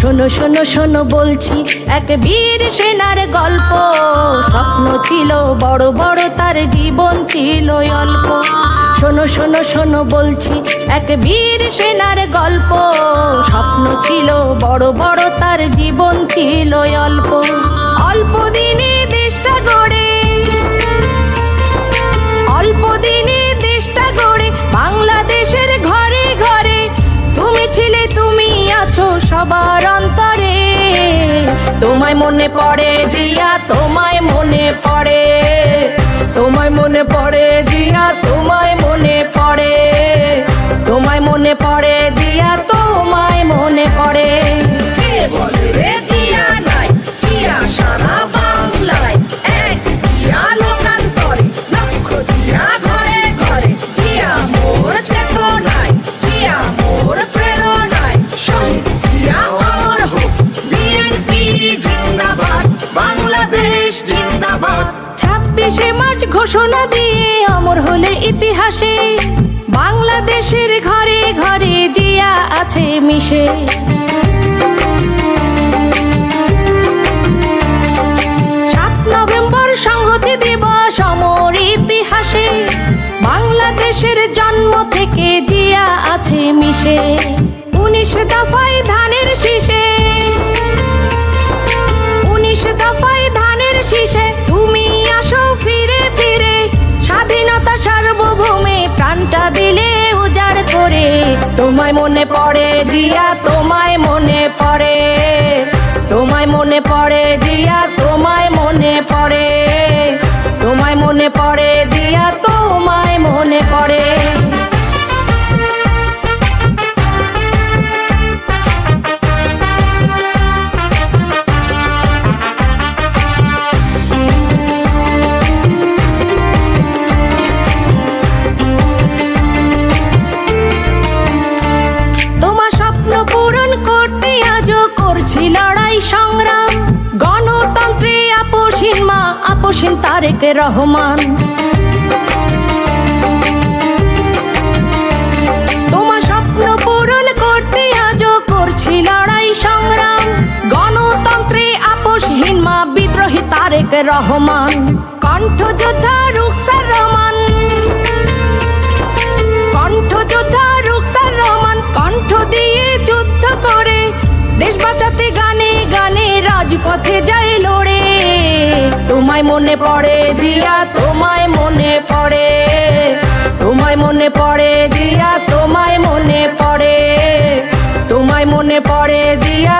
শোনো শোনো শোনো বলছি এক বীর সেনার গল্প। স্বপ্ন ছিল বড় বড়, তার জীবন ছিল অল্প। শোনো শোনো শোনো বলছি এক বীর সেনার গল্প। স্বপ্ন ছিল বড় বড়, তার জীবন ছিল অল্প। অল্প দিনে দেশটা গড়ে, অল্প দিনে দেশটা গড়ে বাংলাদেশের ঘরে ঘরে তুমি ছিলে, তুমি আছো সবার অন্তরে। তোমায় মনে পড়ে জিয়া, তোমায় মনে পড়ে, তোমায় মনে পড়ে জিয়া, তোমায় মনে পড়ে, তোমায় মনে পড়ে জিয়া, তোমায় মনে পড়ে। কে বলে রে জিয়া নাই, জিয়া সারা বাংলায় এক, জিয়া লোকান্তরে লক্ষ, জিয়া ঘরে ঘরে। জিয়া মোর চেতনায়, জিয়া মোর প্রেরণায়, শহীদ জিয়া অমর হোক, বিএনপি জিন্দাবাদ, বাংলাদেশ জিন্দাবাদ। 26শে মার্চ ঘোষণা দিয়ে অমর হলে ইতিহাসে, বাংলাদেশের ঘরে ঘরে জিয়া আছে মিশে। 7 নভেম্বর সংহতি দিবস অমর ইতিহাসে, বাংলাদেশের জন্ম থেকে জিয়া আছে মিশে। 19 দফায় ধানের শীষে, 19 দফায় ধানের শীষে তুমি আসো ফিরে ফিরে। স্বাধীনতা সার্বভৌমে প্রাণটা দিলে উজাড় করে। তোমায় মনে পড়ে জিয়া, তোমায় মনে পড়ে, তোমায় মনে পড়ে জিয়া, তোমায় মনে পড়ে, তোমায় মনে পড়ে জিয়া, তোমায় মনে পড়ে। লড়াই সংগ্রাম গণতন্ত্রে আপোষহীন মা, আপোষহীন তারেক রহমান। তোমার স্বপ্ন পূরণ করতে আজও করছি লড়াই সংগ্রাম গণতন্ত্রে আপোষহীন মা, বিদ্রোহী তারেক রহমান। কণ্ঠযোদ্ধা রুকসার রহমান, কণ্ঠযোদ্ধা রুকসার রহমান, কণ্ঠ দিয়ে যুদ্ধ করে দেশ বাঁচাতে গানে গানে রাজপথে যায় লড়ে। তোমায় মনে পড়ে জিয়া, তোমায় মনে পড়ে, তোমায় মনে পড়ে জিয়া, তোমায় মনে পড়ে, তোমায় মনে পড়ে জিয়া।